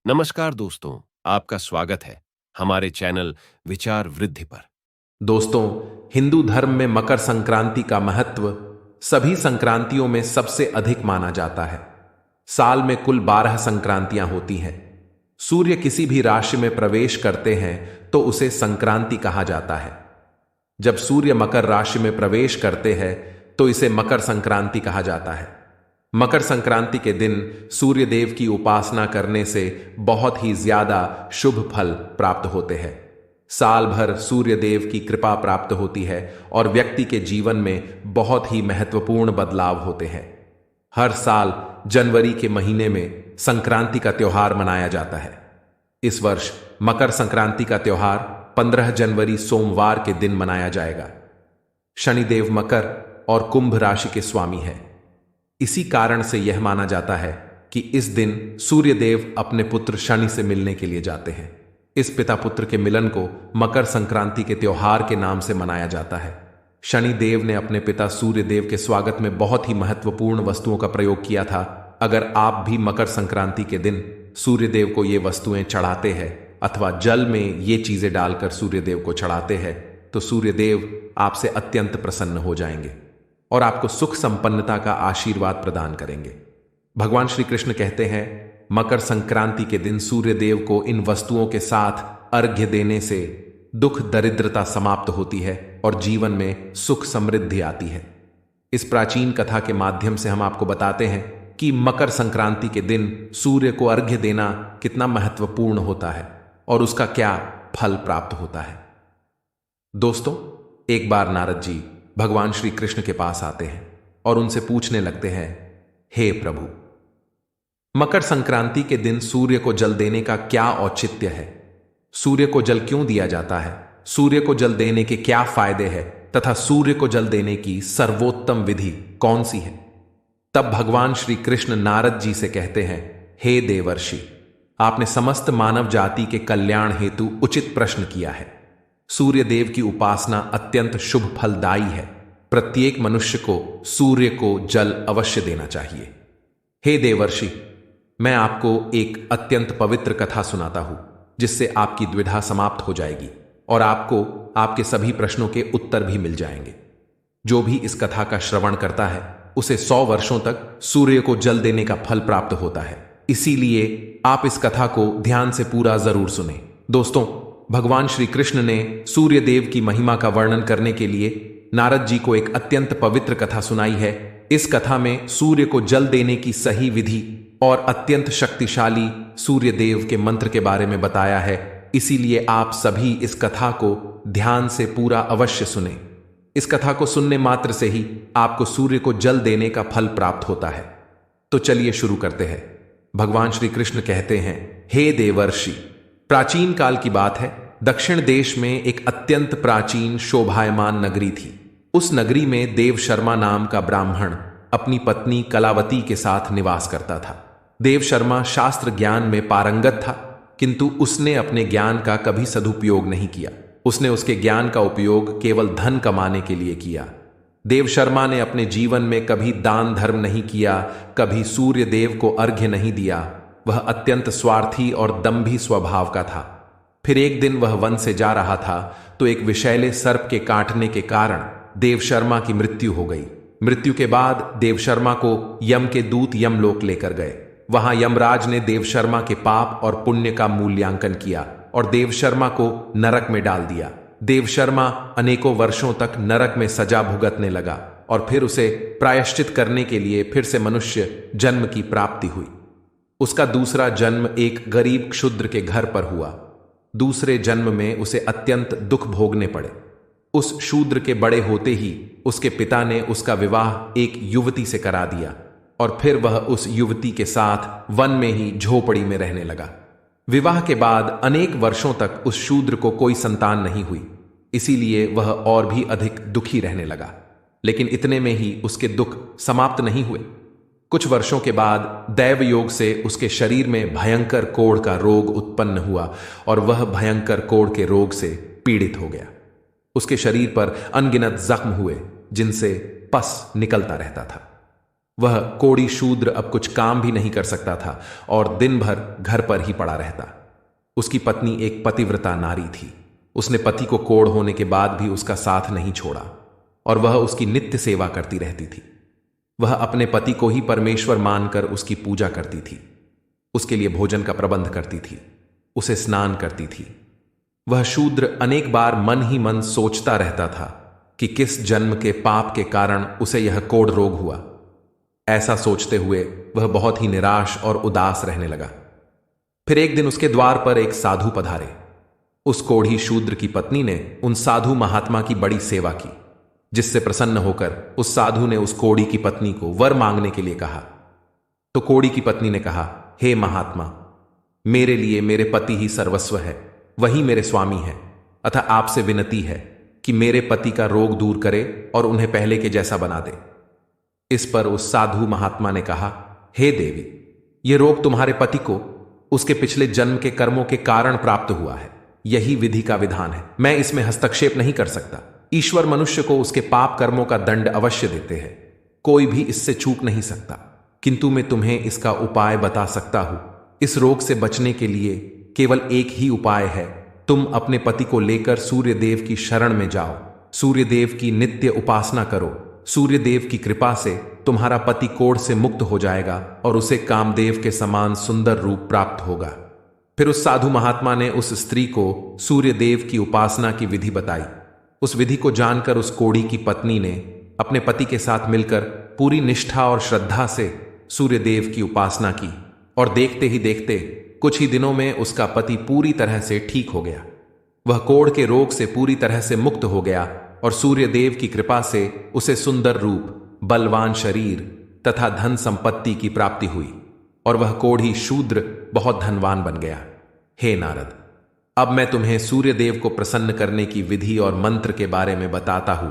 नमस्कार दोस्तों, आपका स्वागत है हमारे चैनल विचार वृद्धि पर। दोस्तों, हिंदू धर्म में मकर संक्रांति का महत्व सभी संक्रांतियों में सबसे अधिक माना जाता है। साल में कुल 12 संक्रांतियां होती हैं। सूर्य किसी भी राशि में प्रवेश करते हैं तो उसे संक्रांति कहा जाता है। जब सूर्य मकर राशि में प्रवेश करते हैं तो इसे मकर संक्रांति कहा जाता है। मकर संक्रांति के दिन सूर्य देव की उपासना करने से बहुत ही ज्यादा शुभ फल प्राप्त होते हैं। साल भर सूर्य देव की कृपा प्राप्त होती है और व्यक्ति के जीवन में बहुत ही महत्वपूर्ण बदलाव होते हैं। हर साल जनवरी के महीने में संक्रांति का त्योहार मनाया जाता है। इस वर्ष मकर संक्रांति का त्योहार 15 जनवरी सोमवार के दिन मनाया जाएगा। शनिदेव मकर और कुंभ राशि के स्वामी हैं। इसी कारण से यह माना जाता है कि इस दिन सूर्य देव अपने पुत्र शनि से मिलने के लिए जाते हैं। इस पिता पुत्र के मिलन को मकर संक्रांति के त्योहार के नाम से मनाया जाता है। शनि देव ने अपने पिता सूर्य देव के स्वागत में बहुत ही महत्वपूर्ण वस्तुओं का प्रयोग किया था। अगर आप भी मकर संक्रांति के दिन सूर्य देव को ये वस्तुएं चढ़ाते हैं अथवा जल में ये चीजें डालकर सूर्य देव को चढ़ाते हैं तो सूर्य देव आपसे अत्यंत प्रसन्न हो जाएंगे और आपको सुख संपन्नता का आशीर्वाद प्रदान करेंगे। भगवान श्री कृष्ण कहते हैं, मकर संक्रांति के दिन सूर्य देव को इन वस्तुओं के साथ अर्घ्य देने से दुख दरिद्रता समाप्त होती है और जीवन में सुख समृद्धि आती है। इस प्राचीन कथा के माध्यम से हम आपको बताते हैं कि मकर संक्रांति के दिन सूर्य को अर्घ्य देना कितना महत्वपूर्ण होता है और उसका क्या फल प्राप्त होता है। दोस्तों, एक बार नारद जी भगवान श्री कृष्ण के पास आते हैं और उनसे पूछने लगते हैं, हे प्रभु, मकर संक्रांति के दिन सूर्य को जल देने का क्या औचित्य है? सूर्य को जल क्यों दिया जाता है? सूर्य को जल देने के क्या फायदे हैं तथा सूर्य को जल देने की सर्वोत्तम विधि कौन सी है? तब भगवान श्री कृष्ण नारद जी से कहते हैं, हे देवर्षि, आपने समस्त मानव जाति के कल्याण हेतु उचित प्रश्न किया है। सूर्य देव की उपासना अत्यंत शुभ फलदायी है। प्रत्येक मनुष्य को सूर्य को जल अवश्य देना चाहिए। हे देवर्षि, मैं आपको एक अत्यंत पवित्र कथा सुनाता हूं जिससे आपकी द्विधा समाप्त हो जाएगी और आपको आपके सभी प्रश्नों के उत्तर भी मिल जाएंगे। जो भी इस कथा का श्रवण करता है उसे 100 वर्षों तक सूर्य को जल देने का फल प्राप्त होता है। इसीलिए आप इस कथा को ध्यान से पूरा जरूर सुने। दोस्तों, भगवान श्री कृष्ण ने सूर्य देव की महिमा का वर्णन करने के लिए नारद जी को एक अत्यंत पवित्र कथा सुनाई है। इस कथा में सूर्य को जल देने की सही विधि और अत्यंत शक्तिशाली सूर्य देव के मंत्र के बारे में बताया है। इसीलिए आप सभी इस कथा को ध्यान से पूरा अवश्य सुने। इस कथा को सुनने मात्र से ही आपको सूर्य को जल देने का फल प्राप्त होता है। तो चलिए शुरू करते हैं। भगवान श्री कृष्ण कहते हैं, हे देवर्षि, प्राचीन काल की बात है। दक्षिण देश में एक अत्यंत प्राचीन शोभायमान नगरी थी। उस नगरी में देव शर्मा नाम का ब्राह्मण अपनी पत्नी कलावती के साथ निवास करता था। देव शर्मा शास्त्र ज्ञान में पारंगत था, किंतु उसने अपने ज्ञान का कभी सदुपयोग नहीं किया। उसने उसके ज्ञान का उपयोग केवल धन कमाने के लिए किया। देव शर्मा ने अपने जीवन में कभी दान धर्म नहीं किया, कभी सूर्य देव को अर्घ्य नहीं दिया। वह अत्यंत स्वार्थी और दंभी स्वभाव का था। फिर एक दिन वह वन से जा रहा था तो एक विषैले सर्प के काटने के कारण देव शर्मा की मृत्यु हो गई। मृत्यु के बाद देव शर्मा को यम के दूत यमलोक लेकर गए। वहां यमराज ने देव शर्मा के पाप और पुण्य का मूल्यांकन किया और देव शर्मा को नरक में डाल दिया। देव शर्मा अनेकों वर्षों तक नरक में सजा भुगतने लगा और फिर उसे प्रायश्चित करने के लिए फिर से मनुष्य जन्म की प्राप्ति हुई। उसका दूसरा जन्म एक गरीब क्षुद्र के घर पर हुआ। दूसरे जन्म में उसे अत्यंत दुख भोगने पड़े। उस शूद्र के बड़े होते ही उसके पिता ने उसका विवाह एक युवती से करा दिया और फिर वह उस युवती के साथ वन में ही झोपड़ी में रहने लगा। विवाह के बाद अनेक वर्षों तक उस शूद्र को कोई संतान नहीं हुई। इसीलिए वह और भी अधिक दुखी रहने लगा। लेकिन इतने में ही उसके दुख समाप्त नहीं हुए। कुछ वर्षों के बाद दैव योग से उसके शरीर में भयंकर कोढ़ का रोग उत्पन्न हुआ और वह भयंकर कोढ़ के रोग से पीड़ित हो गया। उसके शरीर पर अनगिनत जख्म हुए जिनसे पस निकलता रहता था। वह कोढ़ी शूद्र अब कुछ काम भी नहीं कर सकता था और दिन भर घर पर ही पड़ा रहता। उसकी पत्नी एक पतिव्रता नारी थी। उसने पति को कोढ़ होने के बाद भी उसका साथ नहीं छोड़ा और वह उसकी नित्य सेवा करती रहती थी। वह अपने पति को ही परमेश्वर मानकर उसकी पूजा करती थी, उसके लिए भोजन का प्रबंध करती थी, उसे स्नान करती थी। वह शूद्र अनेक बार मन ही मन सोचता रहता था कि किस जन्म के पाप के कारण उसे यह कोढ़ रोग हुआ। ऐसा सोचते हुए वह बहुत ही निराश और उदास रहने लगा। फिर एक दिन उसके द्वार पर एक साधु पधारे। उस कोढ़ी शूद्र की पत्नी ने उन साधु महात्मा की बड़ी सेवा की, जिससे प्रसन्न होकर उस साधु ने उस कोढ़ी की पत्नी को वर मांगने के लिए कहा। तो कोढ़ी की पत्नी ने कहा, हे महात्मा, मेरे लिए मेरे पति ही सर्वस्व है, वही मेरे स्वामी है, अतः आपसे विनती है कि मेरे पति का रोग दूर करे और उन्हें पहले के जैसा बना दे। इस पर उस साधु महात्मा ने कहा, हे देवी, यह रोग तुम्हारे पति को उसके पिछले जन्म के कर्मों के कारण प्राप्त हुआ है। यही विधि का विधान है, मैं इसमें हस्तक्षेप नहीं कर सकता। ईश्वर मनुष्य को उसके पाप कर्मों का दंड अवश्य देते हैं, कोई भी इससे चूक नहीं सकता, किंतु मैं तुम्हें इसका उपाय बता सकता हूं। इस रोग से बचने के लिए केवल एक ही उपाय है, तुम अपने पति को लेकर सूर्य देव की शरण में जाओ, सूर्य देव की नित्य उपासना करो। सूर्य देव की कृपा से तुम्हारा पति कोढ़ से मुक्त हो जाएगा और उसे कामदेव के समान सुंदर रूप प्राप्त होगा। फिर उस साधु महात्मा ने उस स्त्री को सूर्य देव की उपासना की विधि बताई। उस विधि को जानकर उस कोढ़ी की पत्नी ने अपने पति के साथ मिलकर पूरी निष्ठा और श्रद्धा से सूर्य देव की उपासना की और देखते ही देखते कुछ ही दिनों में उसका पति पूरी तरह से ठीक हो गया। वह कोढ़ के रोग से पूरी तरह से मुक्त हो गया और सूर्य देव की कृपा से उसे सुंदर रूप, बलवान शरीर तथा धन संपत्ति की प्राप्ति हुई और वह कोढ़ी शूद्र बहुत धनवान बन गया। हे नारद, अब मैं तुम्हें सूर्य देव को प्रसन्न करने की विधि और मंत्र के बारे में बताता हूं,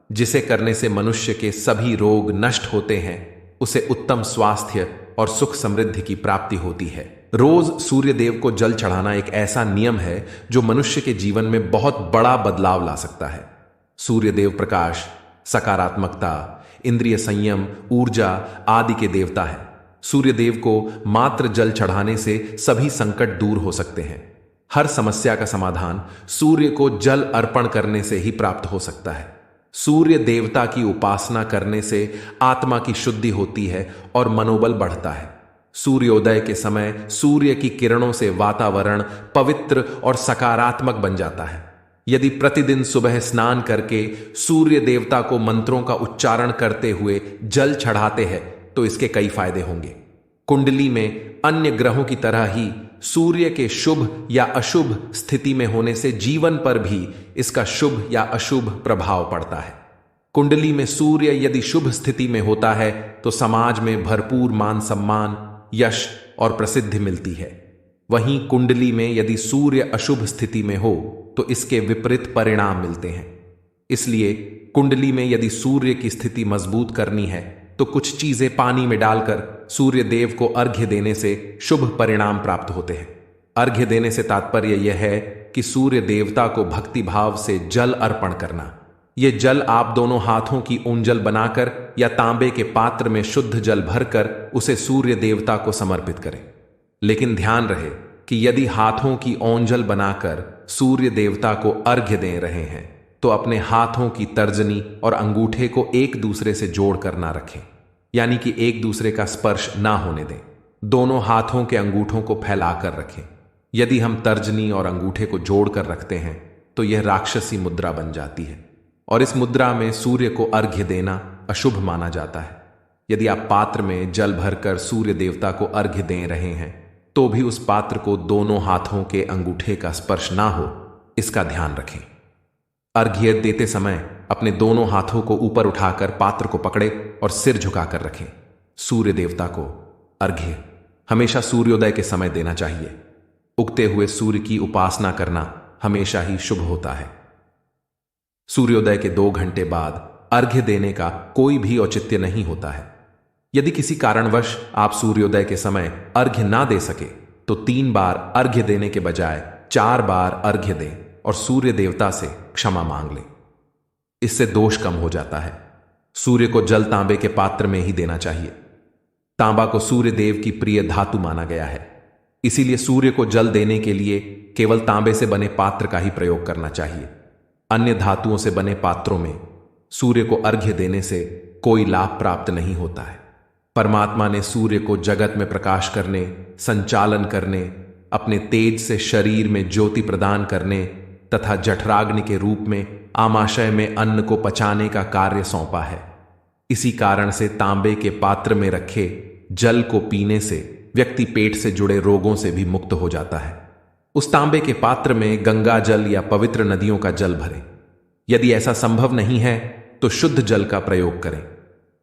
जिसे करने से मनुष्य के सभी रोग नष्ट होते हैं, उसे उत्तम स्वास्थ्य और सुख समृद्धि की प्राप्ति होती है। रोज सूर्य देव को जल चढ़ाना एक ऐसा नियम है जो मनुष्य के जीवन में बहुत बड़ा बदलाव ला सकता है। सूर्य देव प्रकाश, सकारात्मकता, इंद्रिय संयम, ऊर्जा आदि के देवता है। सूर्य देव को मात्र जल चढ़ाने से सभी संकट दूर हो सकते हैं। हर समस्या का समाधान सूर्य को जल अर्पण करने से ही प्राप्त हो सकता है। सूर्य देवता की उपासना करने से आत्मा की शुद्धि होती है और मनोबल बढ़ता है। सूर्योदय के समय सूर्य की किरणों से वातावरण पवित्र और सकारात्मक बन जाता है। यदि प्रतिदिन सुबह स्नान करके सूर्य देवता को मंत्रों का उच्चारण करते हुए जल चढ़ाते हैं तो इसके कई फायदे होंगे। कुंडली में अन्य ग्रहों की तरह ही सूर्य के शुभ या अशुभ स्थिति में होने से जीवन पर भी इसका शुभ या अशुभ प्रभाव पड़ता है। कुंडली में सूर्य यदि शुभ स्थिति में होता है तो समाज में भरपूर मान सम्मान, यश और प्रसिद्धि मिलती है। वहीं कुंडली में यदि सूर्य अशुभ स्थिति में हो तो इसके विपरीत परिणाम मिलते हैं। इसलिए कुंडली में यदि सूर्य की स्थिति मजबूत करनी है तो कुछ चीजें पानी में डालकर सूर्य देव को अर्घ्य देने से शुभ परिणाम प्राप्त होते हैं। अर्घ्य देने से तात्पर्य यह है कि सूर्य देवता को भक्ति भाव से जल अर्पण करना। यह जल आप दोनों हाथों की ओंजल बनाकर या तांबे के पात्र में शुद्ध जल भरकर उसे सूर्य देवता को समर्पित करें। लेकिन ध्यान रहे कि यदि हाथों की ओंजल बनाकर सूर्य देवता को अर्घ्य दे रहे हैं तो अपने हाथों की तर्जनी और अंगूठे को एक दूसरे से जोड़कर ना रखें, यानी कि एक दूसरे का स्पर्श ना होने दें। दोनों हाथों के अंगूठों को फैलाकर रखें। यदि हम तर्जनी और अंगूठे को जोड़कर रखते हैं तो यह राक्षसी मुद्रा बन जाती है और इस मुद्रा में सूर्य को अर्घ्य देना अशुभ माना जाता है। यदि आप पात्र में जल भरकर सूर्य देवता को अर्घ्य दे रहे हैं तो भी उस पात्र को दोनों हाथों के अंगूठे का स्पर्श ना हो, इसका ध्यान रखें। अर्घ्य देते समय अपने दोनों हाथों को ऊपर उठाकर पात्र को पकड़े और सिर झुकाकर रखें। सूर्य देवता को अर्घ्य हमेशा सूर्योदय के समय देना चाहिए। उगते हुए सूर्य की उपासना करना हमेशा ही शुभ होता है। सूर्योदय के 2 घंटे बाद अर्घ्य देने का कोई भी औचित्य नहीं होता है। यदि किसी कारणवश आप सूर्योदय के समय अर्घ्य ना दे सके तो 3 बार अर्घ्य देने के बजाय 4 बार अर्घ्य दें और सूर्य देवता से क्षमा मांग लें। इससे दोष कम हो जाता है। सूर्य को जल तांबे के पात्र में ही देना चाहिए। तांबा को सूर्य देव की प्रिय धातु माना गया है, इसीलिए सूर्य को जल देने के लिए केवल तांबे से बने पात्र का ही प्रयोग करना चाहिए। अन्य धातुओं से बने पात्रों में सूर्य को अर्घ्य देने से कोई लाभ प्राप्त नहीं होता है। परमात्मा ने सूर्य को जगत में प्रकाश करने, संचालन करने, अपने तेज से शरीर में ज्योति प्रदान करने तथा जठराग्नि के रूप में आमाशय में अन्न को पचाने का कार्य सौंपा है। इसी कारण से तांबे के पात्र में रखे जल को पीने से व्यक्ति पेट से जुड़े रोगों से भी मुक्त हो जाता है। उस तांबे के पात्र में गंगा जल या पवित्र नदियों का जल भरें। यदि ऐसा संभव नहीं है तो शुद्ध जल का प्रयोग करें।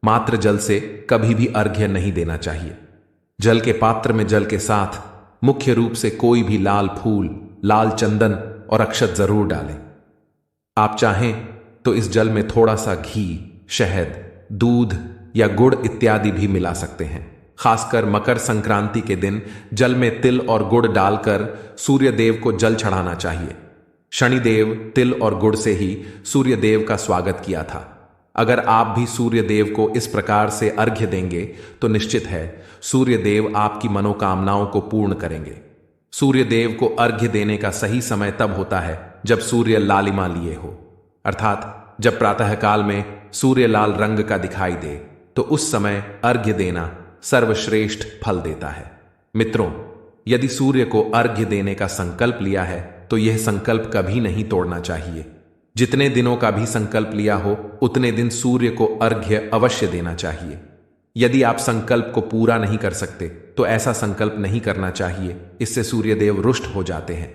मात्र जल से कभी भी अर्घ्य नहीं देना चाहिए। जल के पात्र में जल के साथ मुख्य रूप से कोई भी लाल फूल, लाल चंदन और अक्षत जरूर डालें। आप चाहें तो इस जल में थोड़ा सा घी, शहद, दूध या गुड़ इत्यादि भी मिला सकते हैं। खासकर मकर संक्रांति के दिन जल में तिल और गुड़ डालकर सूर्य देव को जल चढ़ाना चाहिए। शनिदेव तिल और गुड़ से ही सूर्य देव का स्वागत किया था। अगर आप भी सूर्य देव को इस प्रकार से अर्घ्य देंगे तो निश्चित है सूर्य देव आपकी मनोकामनाओं को पूर्ण करेंगे। सूर्य देव को अर्घ्य देने का सही समय तब होता है जब सूर्य लालिमा लिए हो, अर्थात जब प्रातःकाल में सूर्य लाल रंग का दिखाई दे तो उस समय अर्घ्य देना सर्वश्रेष्ठ फल देता है। मित्रों, यदि सूर्य को अर्घ्य देने का संकल्प लिया है तो यह संकल्प कभी नहीं तोड़ना चाहिए। जितने दिनों का भी संकल्प लिया हो उतने दिन सूर्य को अर्घ्य अवश्य देना चाहिए। यदि आप संकल्प को पूरा नहीं कर सकते तो ऐसा संकल्प नहीं करना चाहिए, इससे सूर्य देव रुष्ट हो जाते हैं।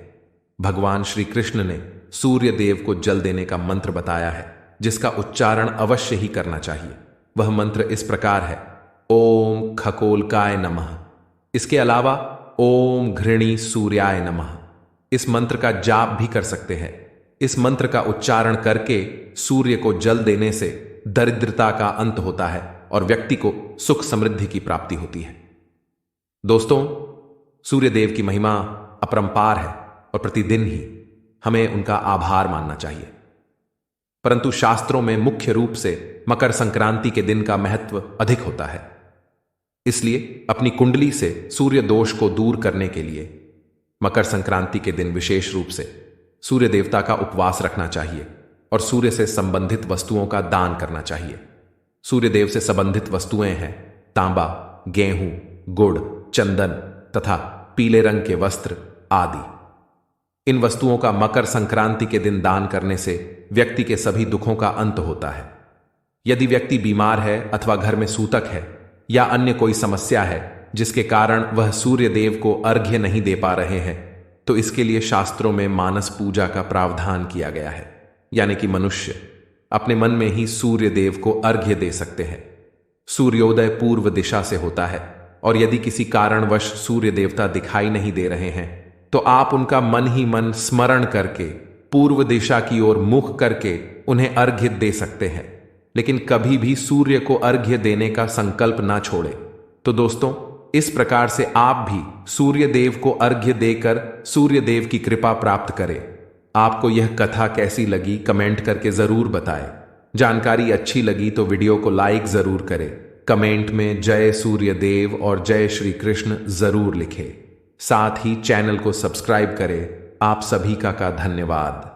भगवान श्री कृष्ण ने सूर्य देव को जल देने का मंत्र बताया है जिसका उच्चारण अवश्य ही करना चाहिए। वह मंत्र इस प्रकार है, ओम खकोलकाय नमः। इसके अलावा ओम घृणी सूर्याय नमः, इस मंत्र का जाप भी कर सकते हैं। इस मंत्र का उच्चारण करके सूर्य को जल देने से दरिद्रता का अंत होता है और व्यक्ति को सुख समृद्धि की प्राप्ति होती है। दोस्तों, सूर्य देव की महिमा अपरंपार है और प्रतिदिन ही हमें उनका आभार मानना चाहिए। परंतु शास्त्रों में मुख्य रूप से मकर संक्रांति के दिन का महत्व अधिक होता है। इसलिए अपनी कुंडली से सूर्य दोष को दूर करने के लिए मकर संक्रांति के दिन विशेष रूप से सूर्य देवता का उपवास रखना चाहिए और सूर्य से संबंधित वस्तुओं का दान करना चाहिए। सूर्य देव से संबंधित वस्तुएं हैं तांबा, गेहूं, गुड़, चंदन तथा पीले रंग के वस्त्र आदि। इन वस्तुओं का मकर संक्रांति के दिन दान करने से व्यक्ति के सभी दुखों का अंत होता है। यदि व्यक्ति बीमार है अथवा घर में सूतक है या अन्य कोई समस्या है जिसके कारण वह सूर्य देव को अर्घ्य नहीं दे पा रहे हैं तो इसके लिए शास्त्रों में मानस पूजा का प्रावधान किया गया है, यानी कि मनुष्य अपने मन में ही सूर्य देव को अर्घ्य दे सकते हैं। सूर्योदय पूर्व दिशा से होता है और यदि किसी कारणवश सूर्य देवता दिखाई नहीं दे रहे हैं तो आप उनका मन ही मन स्मरण करके पूर्व दिशा की ओर मुख करके उन्हें अर्घ्य दे सकते हैं, लेकिन कभी भी सूर्य को अर्घ्य देने का संकल्प ना छोड़े। तो दोस्तों, इस प्रकार से आप भी सूर्य देव को अर्घ्य देकर सूर्य देव की कृपा प्राप्त करें। आपको यह कथा कैसी लगी कमेंट करके जरूर बताएं। जानकारी अच्छी लगी तो वीडियो को लाइक जरूर करें। कमेंट में जय सूर्य देव और जय श्री कृष्ण जरूर लिखें। साथ ही चैनल को सब्सक्राइब करें। आप सभी का धन्यवाद।